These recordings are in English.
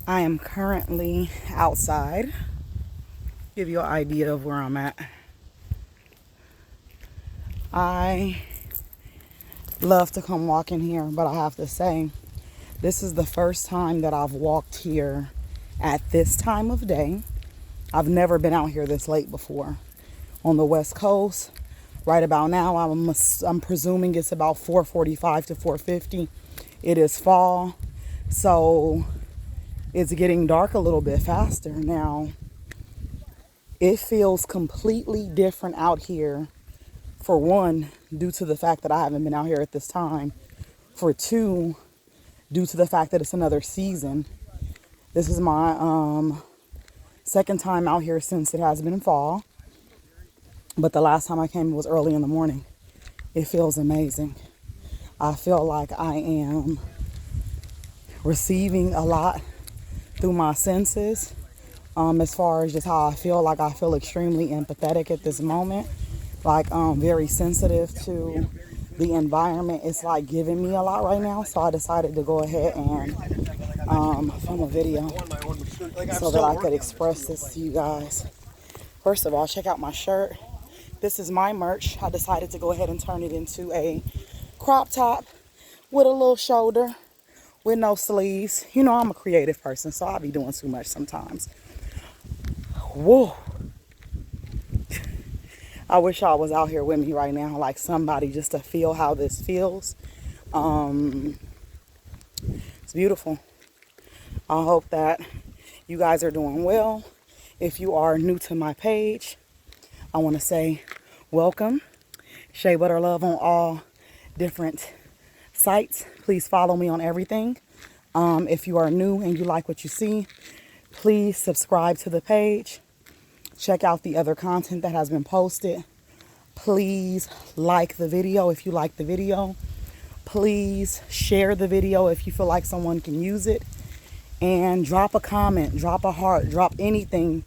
I am currently outside. Give you an idea of where I'm at. I love to come walk in here, but I have to say, this is the first time that I've walked here at this time of day. I've never been out here this late before. On the West Coast, right about now, I'm presuming it's about 4:45 to 4:50. It is fall, so it's getting dark a little bit faster now. It feels completely different out here. For one, due to the fact that I haven't been out here at this time. For two, due to the fact that it's another season. This is my second time out here since it has been fall. But the last time I came was early in the morning. It feels amazing. I feel like I am receiving a lot through my senses. As far as just how I feel extremely empathetic at this moment. Like very sensitive to the environment. It's like giving me a lot right now, so I decided to go ahead and film a video so that I could express this to you guys. First of all, check out my shirt. This is my merch. I decided to go ahead and turn it into a crop top with a little shoulder with no sleeves. You know, I'm a creative person, so I'll be doing too much sometimes. Whoa. I wish I was out here with me right now, like somebody, just to feel how this feels. It's beautiful. I hope that you guys are doing well. If you are new to my page, I want to say welcome. Shea Butter Love on all different sites. Please follow me on everything. If you are new and you like what you see, please subscribe to the page. Check out the other content that has been posted. Please like the video if you like the video. Please share the video if you feel like someone can use it. And drop a comment, drop a heart, drop anything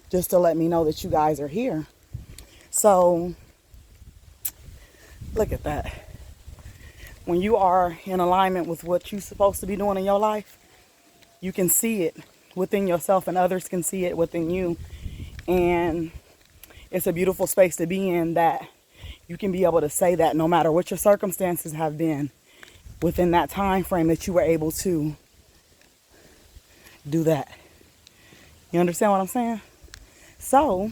just to let me know that you guys are here. So, look at that. When you are in alignment with what you're supposed to be doing in your life, you can see it within yourself and others can see it within you. And it's a beautiful space to be in, that you can be able to say that no matter what your circumstances have been within that time frame, that you were able to do that. You understand what I'm saying? So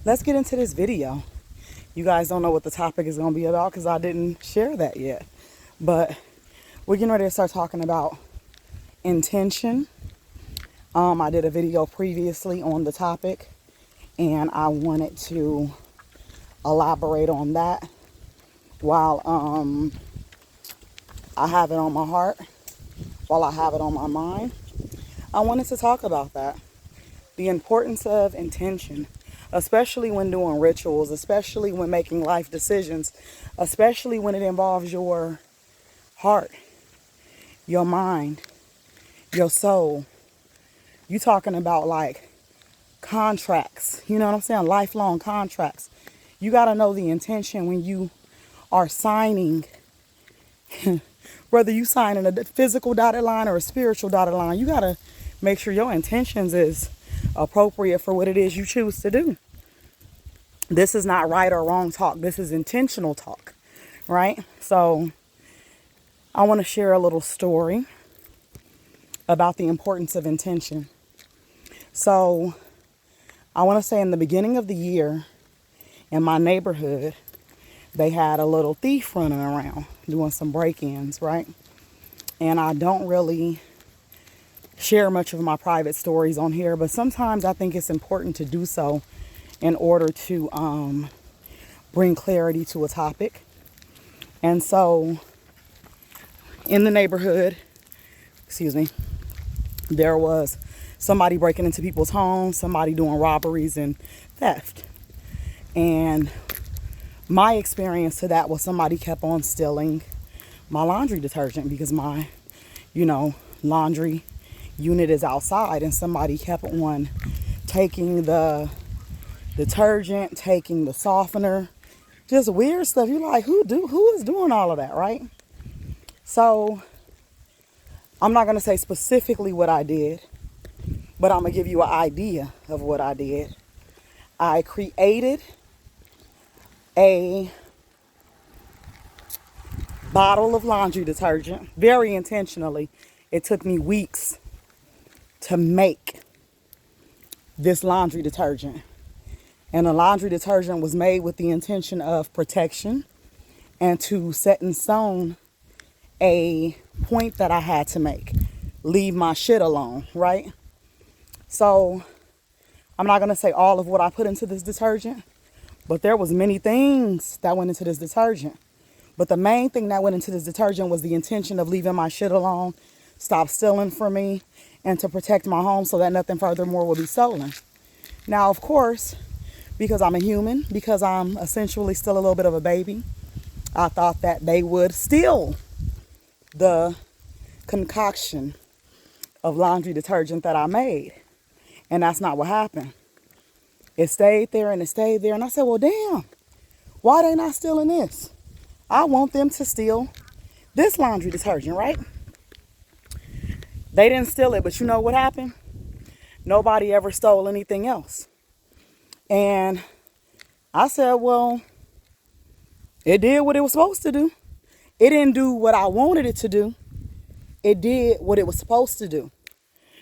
let's get into this video. You guys don't know what the topic is going to be about because I didn't share that yet. But we're getting ready to start talking about intention. I did a video previously on the topic, and I wanted to elaborate on that while I have it on my heart, while I have it on my mind. I wanted to talk about that. The importance of intention, especially when doing rituals, especially when making life decisions, especially when it involves your heart, your mind, your soul. You talking about like contracts, you know what I'm saying? Lifelong contracts. You got to know the intention when you are signing, whether you sign in a physical dotted line or a spiritual dotted line. You got to make sure your intentions is appropriate for what it is you choose to do. This is not right or wrong talk. This is intentional talk, right? So I want to share a little story about the importance of intention. So I want to say in the beginning of the year in my neighborhood, they had a little thief running around doing some break-ins, right? And I don't really share much of my private stories on here, but sometimes I think it's important to do so in order to bring clarity to a topic. And so in the neighborhood, there was somebody breaking into people's homes, somebody doing robberies and theft. And my experience to that was somebody kept on stealing my laundry detergent because my, laundry unit is outside, and somebody kept on taking the detergent, taking the softener, just weird stuff. You're like, who is doing all of that, right? So I'm not going to say specifically what I did, but I'm going to give you an idea of what I did. I created a bottle of laundry detergent very intentionally. It took me weeks to make this laundry detergent. And the laundry detergent was made with the intention of protection and to set in stone a point that I had to make. Leave my shit alone, right? So I'm not going to say all of what I put into this detergent, but there was many things that went into this detergent. But the main thing that went into this detergent was the intention of leaving my shit alone, stop stealing from me, and to protect my home so that nothing furthermore will be stolen. Now, of course, because I'm a human, because I'm essentially still a little bit of a baby, I thought that they would steal the concoction of laundry detergent that I made. And that's not what happened. It stayed there and it stayed there. And I said, well, damn, why they not stealing this? I want them to steal this laundry detergent, right? They didn't steal it, but you know what happened? Nobody ever stole anything else. And I said, well, it did what it was supposed to do. It didn't do what I wanted it to do. It did what it was supposed to do.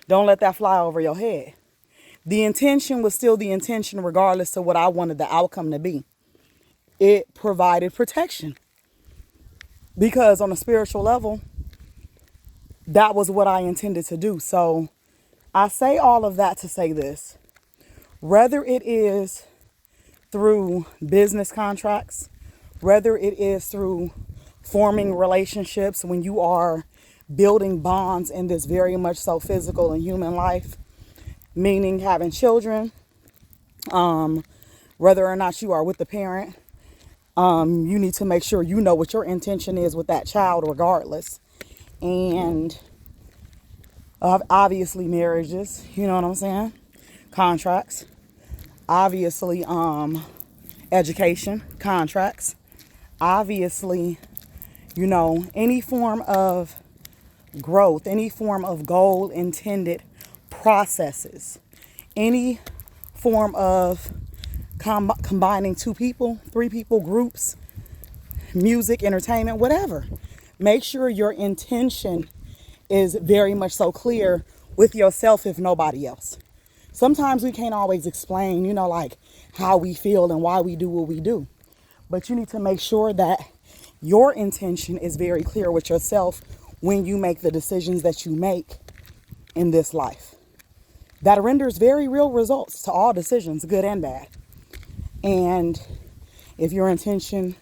Don't let that fly over your head. The intention was still the intention regardless of what I wanted the outcome to be. It provided protection. Because on a spiritual level, that was what I intended to do. So I say all of that to say this. Whether it is through business contracts, whether it is through forming relationships when you are building bonds in this very much so physical and human life, meaning having children, whether or not you are with the parent, you need to make sure you know what your intention is with that child regardless. And obviously marriages, you know what I'm saying? Contracts. Obviously education, contracts. Obviously, you know, any form of growth, any form of goal intended processes, any form of combining 2 people, 3 people, groups, music, entertainment, whatever. Make sure your intention is very much so clear with yourself, if nobody else. Sometimes we can't always explain, you know, like how we feel and why we do what we do. But you need to make sure that your intention is very clear with yourself when you make the decisions that you make in this life. That renders very real results to all decisions, good and bad. And if your intention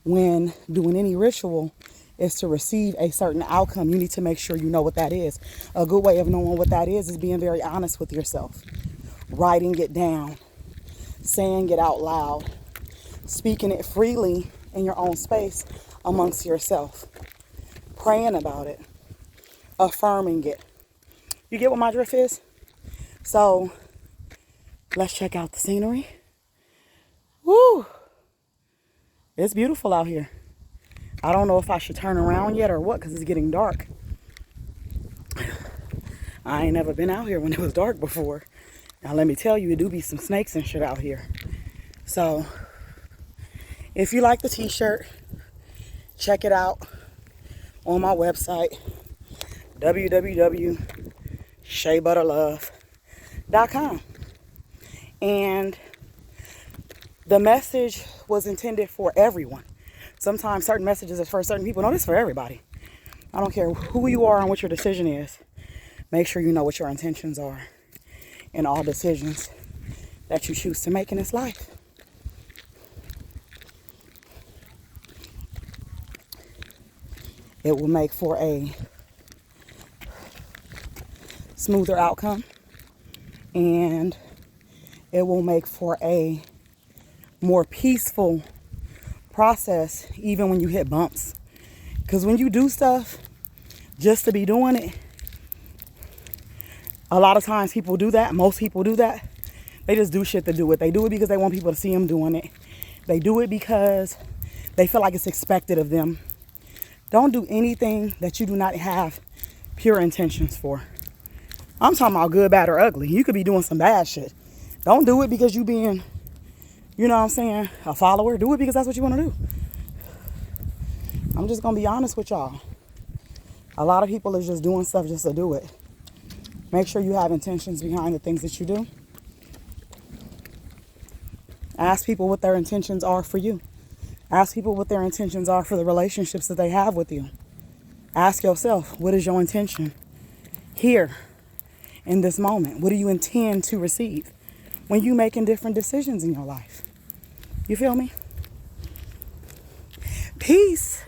when doing any ritual is to receive a certain outcome, you need to make sure you know what that is. A good way of knowing what that is being very honest with yourself. Writing it down. Saying it out loud. Speaking it freely in your own space amongst yourself. Praying about it. Affirming it. You get what my drift is? So, let's check out the scenery. Woo! It's beautiful out here. I don't know if I should turn around yet or what, because it's getting dark. I ain't never been out here when it was dark before. Now let me tell you, it do be some snakes and shit out here. So, if you like the t-shirt, check it out on my website, www.sheabutterlove.com. And the message was intended for everyone. Sometimes certain messages is for certain people. No, this is for everybody. I don't care who you are and what your decision is. Make sure you know what your intentions are in all decisions that you choose to make in this life. It will make for a smoother outcome, and it will make for a more peaceful process even when you hit bumps. Because when you do stuff just to be doing it, a lot of times people do that. Most people do that. They just do shit to do it. They do it because they want people to see them doing it. They do it because they feel like it's expected of them. Don't do anything that you do not have pure intentions for. I'm talking about good, bad, or ugly. You could be doing some bad shit. Don't do it because you being, you know what I'm saying, a follower. Do it because that's what you want to do. I'm just going to be honest with y'all. A lot of people is just doing stuff just to do it. Make sure you have intentions behind the things that you do. Ask people what their intentions are for you. Ask people what their intentions are for the relationships that they have with you. Ask yourself, what is your intention here in this moment? What do you intend to receive when you making different decisions in your life? You feel me? Peace.